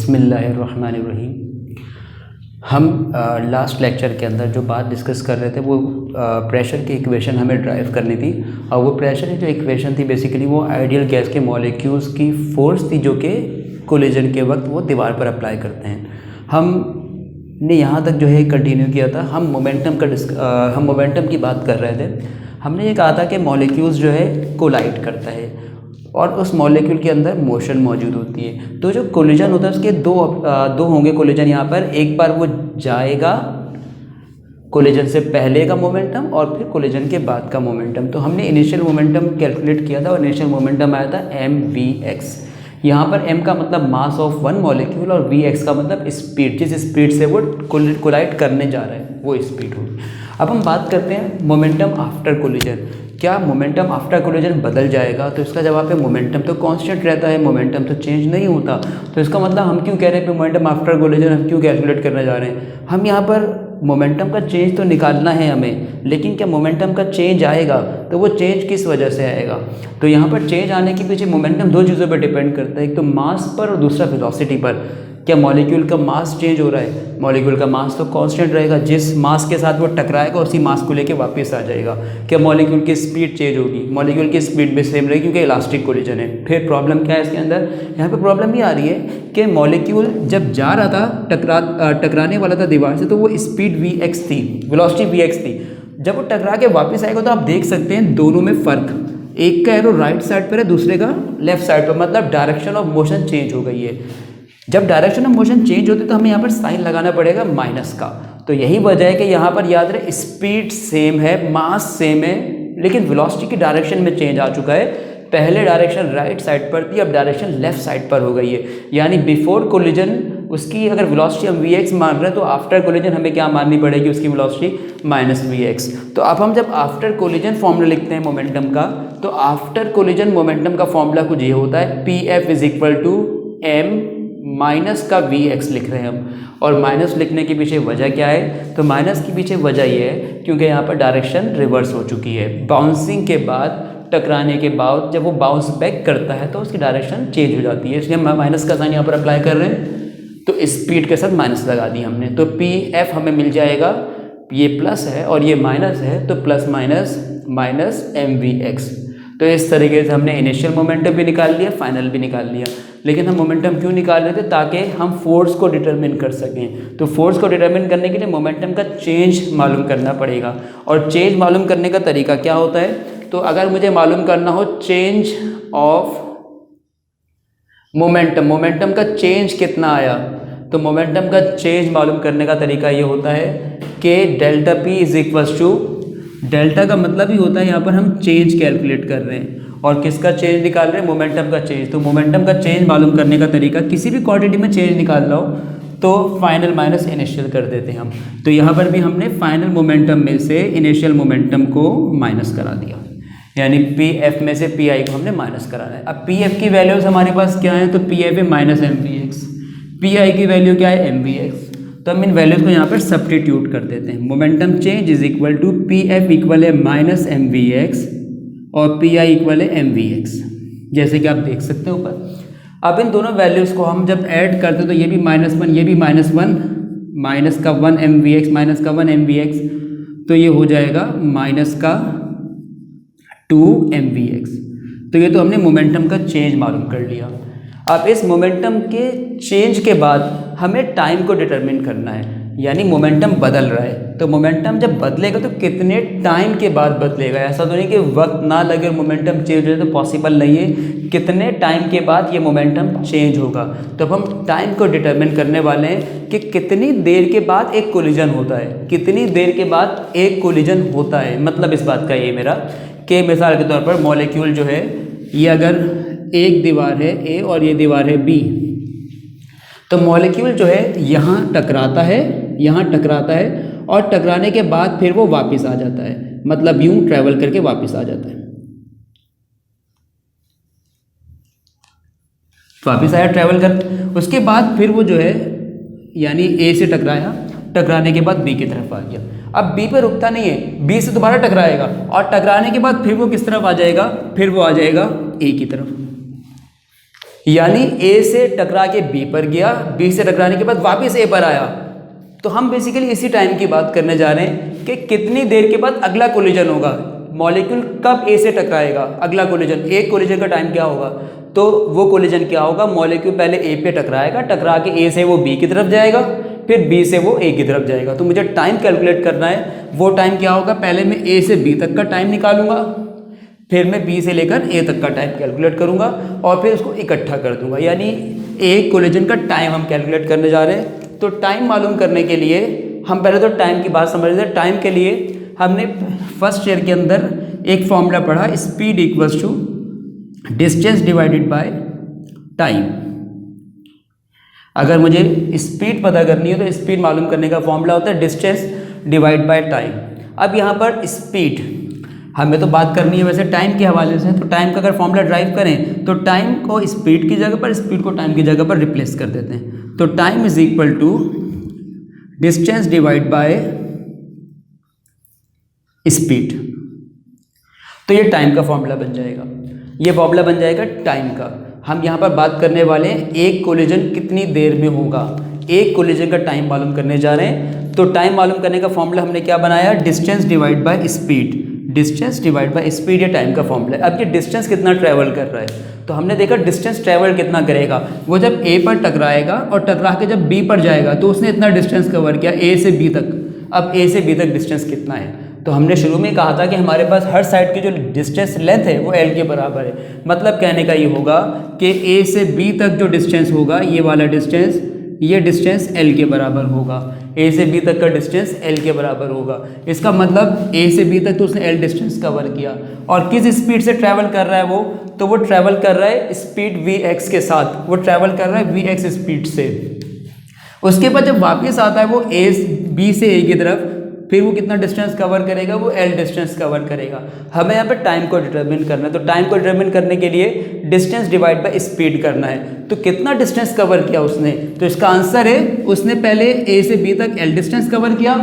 बिस्मिल्लाहिर्रहमानिर्रहीम। हम last lecture के अंदर जो बात डिस्कस कर रहे थे वो प्रेशर की इक्वेशन हमें ड्राइव करनी थी, और वो प्रेशर की जो इक्वेशन थी बेसिकली वो आइडियल गैस के मॉलिक्यूल्स की फोर्स थी जो कि कोलिजन के वक्त वो दीवार पर अप्लाई करते हैं। हमने यहाँ तक जो है कंटिन्यू किया था। हम मोमेंटम की बात कर रहे थे। हमने ये कहा था कि मॉलिक्यूल्स जो है कोलाइड करता है और उस मॉलिक्यूल के अंदर मोशन मौजूद होती है। तो जो कोलिजन होता है उसके दो होंगे कोलिजन। यहाँ पर एक बार वो जाएगा कोलिजन से पहले का मोमेंटम और फिर कोलिजन के बाद का मोमेंटम। तो हमने इनिशियल मोमेंटम कैलकुलेट किया था और इनिशियल मोमेंटम आया था mvx। यहाँ पर m का मतलब मास ऑफ वन मॉलिक्यूल और vx का मतलब स्पीड, जिस स्पीड से वो कोलाइड करने जा रहा है वो स्पीड होगी। अब हम बात करते हैं मोमेंटम आफ्टर कोलिजन। क्या मोमेंटम आफ्टर कोलिजन बदल जाएगा? तो इसका जवाब है मोमेंटम तो कांस्टेंट रहता है, मोमेंटम तो चेंज नहीं होता। तो इसका मतलब हम क्यों कह रहे हैं कि मोमेंटम आफ्टर कोलिजन हम क्यों कैलकुलेट करने जा रहे हैं? हम यहाँ पर मोमेंटम का चेंज तो निकालना है हमें, लेकिन क्या मोमेंटम का चेंज आएगा? तो वो चेंज किस वजह से आएगा? तो यहाँ पर चेंज आने के पीछे मोमेंटम दो चीज़ों पर डिपेंड करता है, एक तो मास पर और दूसरा वेलोसिटी पर। क्या मॉलिक्यूल का मास चेंज हो रहा है? मॉलिक्यूल का मास तो कांस्टेंट रहेगा, जिस मास के साथ वो टकराएगा उसी मास को लेके वापस आ जाएगा। क्या मॉलिक्यूल की स्पीड चेंज होगी? मॉलिक्यूल की स्पीड भी सेम रहेगी क्योंकि इलास्टिक कोलिजन है। फिर प्रॉब्लम क्या है इसके अंदर? यहाँ पे प्रॉब्लम ये आ रही है कि मॉलिक्यूल जब जा रहा था टकराने वाला था दीवार से, तो वो स्पीड vx थी, वेलोसिटी vx थी। जब वो टकरा के वापस आएगा तो आप देख सकते हैं दोनों में फ़र्क, एक का एरो राइट साइड पर है, दूसरे का लेफ्ट साइड पर, मतलब डायरेक्शन ऑफ मोशन चेंज हो गई है। जब डायरेक्शन ऑफ मोशन चेंज होती है तो हमें यहाँ पर साइन लगाना पड़ेगा माइनस का। तो यही वजह है कि यहाँ पर याद रहे स्पीड सेम है, मास सेम है, लेकिन वेलोसिटी की डायरेक्शन में चेंज आ चुका है। पहले डायरेक्शन राइट साइड पर थी, अब डायरेक्शन लेफ्ट साइड पर हो गई है। यानी बिफोर कोलिजन उसकी अगर वेलोसिटी हम vx मान रहे हैं तो आफ्टर कोलिजन हमें क्या माननी पड़ेगी? उसकी वेलोसिटी माइनस vx। तो अब हम जब आफ्टर कोलिजन फॉर्मूला लिखते हैं मोमेंटम का, तो आफ्टर कोलिजन मोमेंटम का फॉर्मूला कुछ ये होता है, pf is equal to m minus का vx लिख रहे हैं हम। और माइनस लिखने के पीछे वजह क्या है? तो माइनस के पीछे वजह ये है क्योंकि यहाँ पर डायरेक्शन रिवर्स हो चुकी है। बाउंसिंग के बाद, टकराने के बाद जब वो बाउंस बैक करता है तो उसकी डायरेक्शन चेंज हो जाती है, इसलिए हम माइनस का साइन यहाँ पर अप्लाई कर रहे हैं। तो स्पीड के साथ माइनस लगा दी हमने, तो pf हमें मिल जाएगा, ये प्लस है और ये माइनस है, तो प्लस माइनस माइनस mvx। तो इस तरीके से हमने इनिशियल मोमेंटम भी निकाल लिया, फाइनल भी निकाल लिया। लेकिन हम मोमेंटम क्यों निकाल रहे थे? ताकि हम फोर्स को डिटरमिन कर सकें। तो फोर्स को डिटरमिन करने के लिए मोमेंटम का चेंज मालूम करना पड़ेगा, और चेंज मालूम करने का तरीका क्या होता है? तो अगर मुझे मालूम करना हो चेंज ऑफ मोमेंटम का चेंज कितना आया, तो मोमेंटम का चेंज मालूम करने का तरीका ये होता है कि delta p is equals to, delta का मतलब ही होता है यहाँ पर हम चेंज कैलकुलेट कर रहे हैं, और किसका चेंज निकाल रहे हैं? मोमेंटम का चेंज। तो मोमेंटम का चेंज मालूम करने का तरीका, किसी भी क्वांटिटी में चेंज निकाल रहा हो तो फाइनल माइनस इनिशियल कर देते हैं हम। तो यहाँ पर भी हमने फाइनल मोमेंटम में से इनिशियल मोमेंटम को माइनस करा दिया, यानी pf में से pi को हमने माइनस कराना है। अब pf की वैल्यूज हमारे पास क्या है? तो pf है माइनस mvx, pi की वैल्यू क्या है? mvx। तो हम इन वैल्यूज को यहाँ पर सब्स्टिट्यूट कर देते हैं। Momentum change is equal to pf equal है माइनस mvx और pi इक्वल है mvx, जैसे कि आप देख सकते हैं ऊपर। अब इन दोनों वैल्यूज़ को हम जब ऐड करते हैं तो ये भी -1, ये भी -1, माइनस का 1 mvx माइनस का 1 mvx, तो ये हो जाएगा माइनस का 2 mvx। तो ये तो हमने मोमेंटम का चेंज मालूम कर लिया। अब इस मोमेंटम के चेंज के बाद हमें टाइम को डिटरमिन करना है, यानी मोमेंटम बदल रहा है, तो मोमेंटम जब बदलेगा तो कितने टाइम के बाद बदलेगा। ऐसा तो नहीं कि वक्त ना लगे मोमेंटम चेंज हो, तो पॉसिबल नहीं है। कितने टाइम के बाद ये मोमेंटम चेंज होगा, तो अब हम टाइम को डिटरमिन करने वाले हैं कि कितनी देर के बाद एक कोलिजन होता है, कितनी देर के बाद एक कोलिजन होता है। मतलब इस बात का ये मेरा कि मिसाल के तौर पर मॉलिक्यूल जो है, ये अगर एक दीवार है A और ये दीवार है B, तो मॉलिक्यूल जो है यहाँ टकराता है, यहाँ टकराता है, और टकराने के बाद फिर वो वापस आ जाता है, मतलब यूं ट्रैवल करके वापस आ जाता है। वापस आया ट्रैवल कर, उसके बाद फिर वो जो है यानी A से टकराया, टकराने के बाद B की तरफ आ गया। अब B पे रुकता नहीं है, B से दोबारा टकराएगा, और टकराने के बाद फिर वो किस तरफ आ जाएगा? फिर वो आ जाएगा A की तरफ। यानी ए से टकरा के बी पर गया, बी से टकराने के बाद वापस ए पर आया। तो हम बेसिकली इसी टाइम की बात करने जा रहे हैं कि कितनी देर के बाद अगला कोलिजन होगा, मॉलिक्यूल कब ए से टकराएगा, अगला कोलिजन, एक कोलिजन का टाइम क्या होगा। तो वो कोलिजन क्या होगा, मॉलिक्यूल पहले ए पे टकराएगा, टकरा के ए से वो बी की तरफ जाएगा, फिर बी से वो ए की तरफ जाएगा। तो मुझे टाइम कैलकुलेट करना है, वो टाइम क्या होगा, पहले मैं ए से बी तक का टाइम निकालूंगा, फिर मैं बी से लेकर ए तक का टाइम कैलकुलेट करूंगा और फिर उसको इकट्ठा कर दूंगा। यानी एक कोलिजन का टाइम हम कैलकुलेट करने जा रहे हैं। तो टाइम मालूम करने के लिए हम पहले तो टाइम की बात समझ रहे हैं। टाइम के लिए हमने फर्स्ट ईयर के अंदर एक फॉर्मूला पढ़ा, speed equals to distance divided by time. अगर मुझे स्पीड पता करनी है तो स्पीड मालूम करने का फॉर्मूला होता है डिस्टेंस डिवाइड बाय टाइम। अब यहाँ पर स्पीड हमें तो बात करनी है वैसे टाइम के हवाले से, तो टाइम का अगर फॉर्मूला ड्राइव करें तो टाइम को स्पीड की जगह पर, स्पीड को टाइम की जगह पर रिप्लेस कर देते हैं। तो time is equal to distance divide by speed. तो ये टाइम का फॉर्मूला बन जाएगा, ये फॉर्मूला बन जाएगा टाइम का। हम यहाँ पर बात करने वाले हैं एक कोलिजन कितनी देर में होगा, एक कोलिजन का टाइम मालूम करने जा रहे हैं। तो टाइम मालूम करने का फॉर्मूला हमने क्या बनाया, distance divide by speed. Distance divide by speed ये टाइम का फॉर्मूला है। अब ये डिस्टेंस कितना ट्रैवल कर रहा है, तो हमने देखा डिस्टेंस ट्रैवल कितना करेगा, वो जब ए पर टकराएगा और टकरा के जब बी पर जाएगा तो उसने इतना डिस्टेंस कवर किया ए से बी तक। अब ए से बी तक डिस्टेंस कितना है, तो हमने शुरू में कहा था कि हमारे पास हर साइड की जो डिस्टेंस लेंथ है वो एल के बराबर है। मतलब कहने का ये होगा कि ए से बी तक जो डिस्टेंस होगा, ये वाला डिस्टेंस, ये डिस्टेंस एल के बराबर होगा। ए से बी तक का डिस्टेंस एल के बराबर होगा। इसका मतलब ए से बी तक तो उसने एल डिस्टेंस कवर किया। और किस स्पीड से ट्रैवल कर रहा है वो, तो वो ट्रैवल कर रहा है स्पीड वी एक्स के साथ, वो ट्रैवल कर रहा है वी एक्स स्पीड से। उसके बाद जब वापस आता है वो ए बी से ए की तरफ, फिर वो कितना डिस्टेंस कवर करेगा, वो एल डिस्टेंस कवर करेगा। हमें यहाँ पे टाइम को डिटरमिन करना है, तो टाइम को डिटरमिन करने के लिए डिस्टेंस डिवाइड बाय स्पीड करना है। तो कितना डिस्टेंस कवर किया उसने, तो इसका आंसर है उसने पहले ए से बी तक एल डिस्टेंस कवर किया,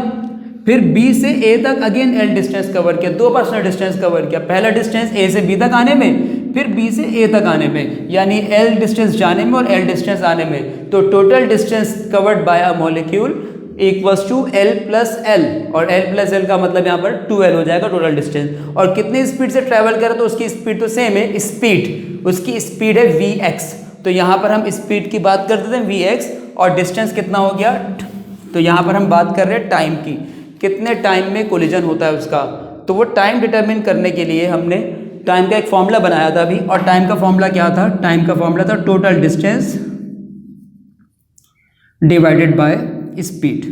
फिर बी से ए तक अगेन एल डिस्टेंस कवर किया, 2% डिस्टेंस कवर किया। पहला डिस्टेंस ए से बी तक आने में, फिर बी से ए तक आने में, यानी एल डिस्टेंस जाने में और एल डिस्टेंस आने में। तो total distance covered by a molecule equals to L plus L, और एल प्लस एल का मतलब यहाँ पर 2l हो जाएगा टोटल डिस्टेंस। और कितनी स्पीड से ट्रैवल करे, तो उसकी स्पीड तो सेम है, स्पीड, उसकी स्पीड है वी एक्स। तो यहाँ पर हम स्पीड की बात करते थे वी एक्स, और डिस्टेंस कितना हो गया, तो यहाँ पर हम बात कर रहे हैं टाइम की, कितने टाइम में कोलिजन होता है उसका। तो वो टाइम डिटरमिन करने के लिए हमने टाइम का एक फॉर्मूला बनाया था अभी, और टाइम का फॉर्मूला क्या था, टाइम का फॉर्मूला था total distance divided bye speed.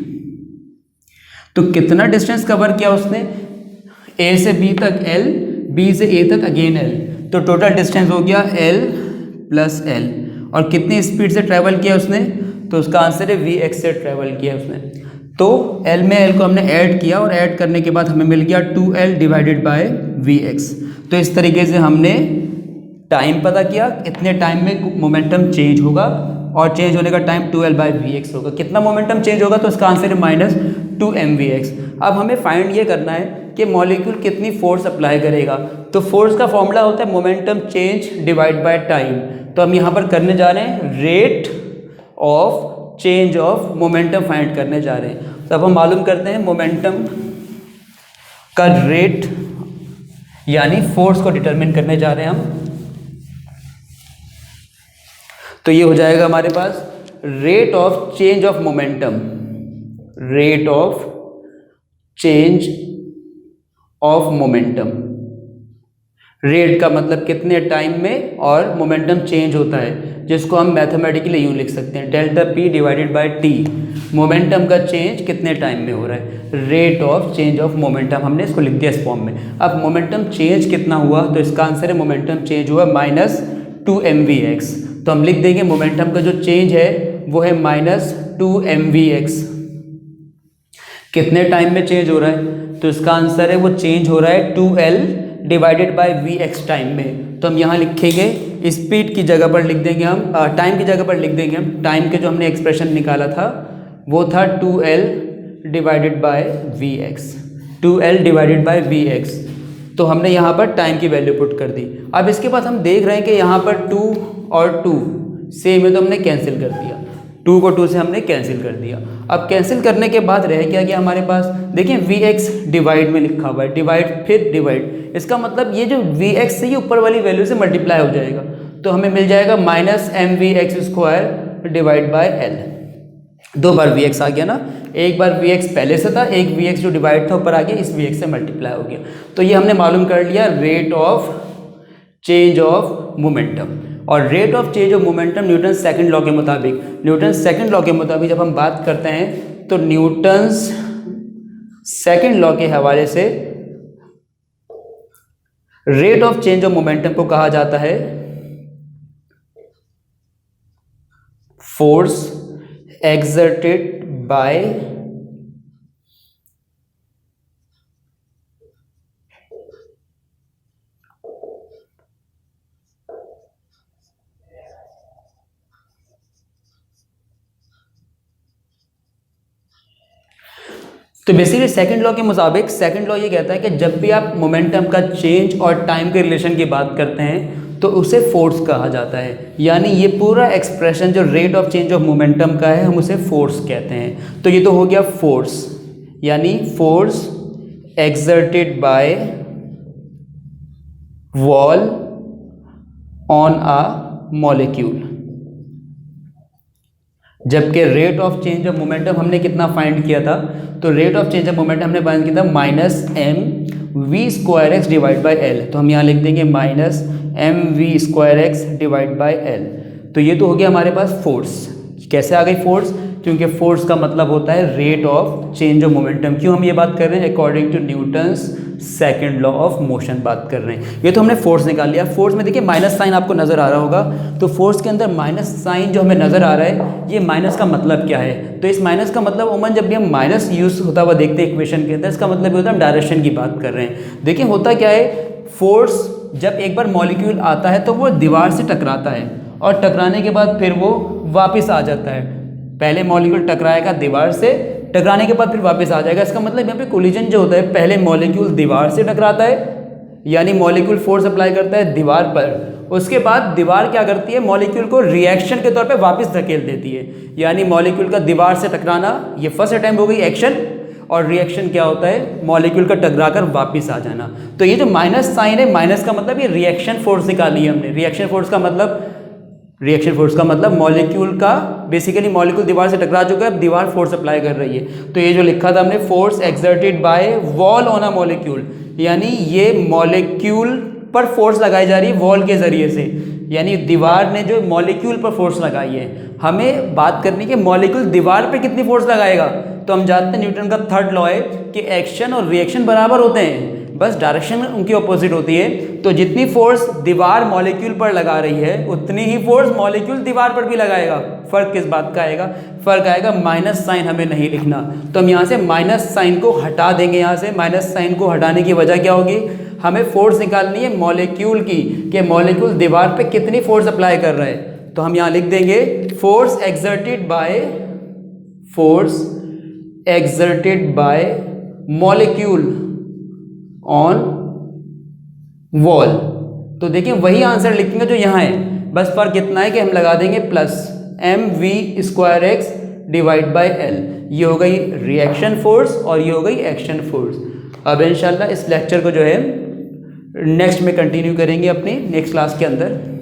तो कितना डिस्टेंस कवर किया उसने, ए से बी तक एल, बी से ए तक अगेन एल, तो टोटल डिस्टेंस हो गया एल प्लस एल। और कितनी स्पीड से ट्रैवल किया उसने, तो उसका आंसर है वी एक्स से ट्रैवल किया उसने। तो एल में एल को हमने ऐड किया, और ऐड करने के बाद हमें मिल गया 2l divided by we x. तो इस तरीके से हमने टाइम पता किया, इतने टाइम में मोमेंटम चेंज होगा, और चेंज होने का time 2l by we x होगा। कितना मोमेंटम चेंज होगा, तो इसका आंसर है -2mvx। अब हमें फाइंड ये करना है कि मॉलिक्यूल कितनी फोर्स अप्लाई करेगा। तो फोर्स का फॉर्मूला होता है momentum change divide by time. तो हम यहाँ पर करने जा रहे हैं rate of change of momentum find करने जा रहे हैं। तो अब हम मालूम करते हैं मोमेंटम का रेट, यानी फोर्स को डिटरमिन करने जा रहे हैं हम। तो ये हो जाएगा हमारे पास rate of change of momentum, rate of change of momentum. Rate का मतलब कितने टाइम में, और मोमेंटम चेंज होता है, जिसको हम मैथमेटिकली यूँ लिख सकते हैं delta P divided by T. Momentum का चेंज कितने टाइम में हो रहा है, rate of change of momentum, हमने इसको लिख दिया इस फॉर्म में। अब मोमेंटम चेंज कितना हुआ, तो इसका आंसर है मोमेंटम चेंज हुआ -2mvx। तो हम लिख देंगे मोमेंटम का जो चेंज है वो है -2mvx। कितने टाइम में चेंज हो रहा है, तो इसका आंसर है वो चेंज हो रहा है 2l divided by vx time में। तो हम यहाँ लिखेंगे स्पीड की जगह पर लिख देंगे हम, टाइम की जगह पर लिख देंगे हम, टाइम के जो हमने एक्सप्रेशन निकाला था वो था 2l divided by vx, 2l divided by vx। तो हमने यहाँ पर टाइम की वैल्यू पुट कर दी। अब इसके बाद हम देख रहे हैं कि यहाँ पर 2 और 2 सेम है तो हमने कैंसिल कर दिया, 2 को 2 से हमने कैंसिल कर दिया। अब कैंसिल करने के बाद रह क्या गया हमारे पास, देखिए Vx डिवाइड में लिखा हुआ है, डिवाइड फिर डिवाइड, इसका मतलब ये जो Vx से ये ऊपर वाली वैल्यू से मल्टीप्लाई हो जाएगा, तो हमें मिल जाएगा -mvx² divide by L. 2 bar Vx आ गया ना, एक बार Vx पहले से था, एक Vx जो डिवाइड था ऊपर आ गया, इस Vx से मल्टीप्लाई हो गया। तो ये हमने मालूम कर लिया rate of change of momentum. और rate of change of momentum Newton second law के मुताबिक, न्यूटन सेकंड लॉ के मुताबिक जब हम बात करते हैं तो न्यूटन्स सेकंड लॉ के हवाले से rate of change of momentum को कहा जाता है फोर्स exerted by तो बेसिकली सेकंड लॉ के मुताबिक, सेकंड लॉ ये कहता है कि जब भी आप मोमेंटम का चेंज और टाइम के रिलेशन की बात करते हैं तो उसे फोर्स कहा जाता है। यानी ये पूरा एक्सप्रेशन जो rate of change of momentum का है हम उसे फोर्स कहते हैं। तो ये तो हो गया फोर्स, यानी force exerted by wall on a molecule. जबकि rate of change of momentum हमने कितना फाइंड किया था, तो rate of change of momentum हमने फाइंड किया था -mv² डिवाइड बाय एल। तो हम यहाँ लिख देंगे -mv² डिवाइड बाय एल। तो ये तो हो गया हमारे पास फोर्स। कैसे आ गई फोर्स, क्योंकि फोर्स का मतलब होता है rate of change of momentum. क्यों हम ये बात कर रहे हैं, according to Newton's second law of motion बात कर रहे हैं। ये तो हमने फोर्स निकाल लिया। फोर्स में देखिए माइनस साइन आपको नजर आ रहा होगा, तो फोर्स के अंदर माइनस साइन जो हमें नजर आ रहा है, ये माइनस का मतलब क्या है, तो इस माइनस का मतलब उमन जब भी हम माइनस यूज होता हुआ देखते हैं इक्वेशन के अंदर, इसका मतलब ये होता है हम डायरेक्शन की बात कर रहे हैं। देखिए होता क्या है, फोर्स जब एक बार मॉलिक्यूल आता है तो वो दीवार से टकराता है और टकराने के बाद फिर वो वापस आ जाता है। पहले मॉलिक्यूल टकराएगा दीवार से, टकराने के बाद फिर वापस आ जाएगा। इसका मतलब यहाँ पे कोलिजन जो होता है, पहले मॉलिक्यूल दीवार से टकराता है, यानी मॉलिक्यूल फोर्स अप्लाई करता है दीवार पर, उसके बाद दीवार क्या करती है, मॉलिक्यूल को रिएक्शन के तौर पे वापस धकेल देती है। यानी मॉलिक्यूल का दीवार से टकराना, ये फर्स्ट अटैम्प्ट हो गई एक्शन, और रिएक्शन क्या होता है, मॉलिक्यूल का टकरा कर वापस आ जाना। तो ये जो माइनस साइन है, माइनस का मतलब ये रिएक्शन फोर्स निकाली है हमने। रिएक्शन फोर्स का मतलब मॉलिक्यूल का, बेसिकली मॉलिक्यूल दीवार से टकरा चुका है, अब दीवार फोर्स अप्लाई कर रही है। तो ये जो लिखा था हमने, force exerted by wall on a molecule, यानी ये मॉलिक्यूल पर फोर्स लगाई जा रही है वॉल के जरिए से, यानी दीवार ने जो मॉलिक्यूल पर फोर्स लगाई है। हमें बात करनी कि मॉलिक्यूल दीवार पे कितनी फोर्स लगाएगा, तो हम जानते हैं न्यूटन का थर्ड लॉ है कि एक्शन और रिएक्शन बराबर होते हैं, बस डायरेक्शन उनकी ऑपोजिट होती है। तो जितनी फोर्स दीवार मॉलिक्यूल पर लगा रही है, उतनी ही फोर्स मॉलिक्यूल दीवार पर भी लगाएगा। फर्क किस बात का आएगा, फर्क आएगा माइनस साइन हमें नहीं लिखना, तो हम यहाँ से माइनस साइन को हटा देंगे। यहाँ से माइनस साइन को हटाने की वजह क्या होगी, हमें फोर्स निकालनी है मॉलिक्यूल की, कि मॉलिक्यूल दीवार पे कितनी फोर्स अप्लाई कर रहा है। तो हम यहाँ लिख देंगे force exerted bye molecule on wall. तो देखिए वही आंसर लिखेंगे जो यहाँ है, बस फर्क इतना है कि हम लगा देंगे plus mv² divide by L. ये हो गई रिएक्शन फोर्स और ये हो गई एक्शन फोर्स। अब इंशाल्लाह इस लेक्चर को जो है नेक्स्ट में कंटिन्यू करेंगे अपनी नेक्स्ट क्लास के अंदर।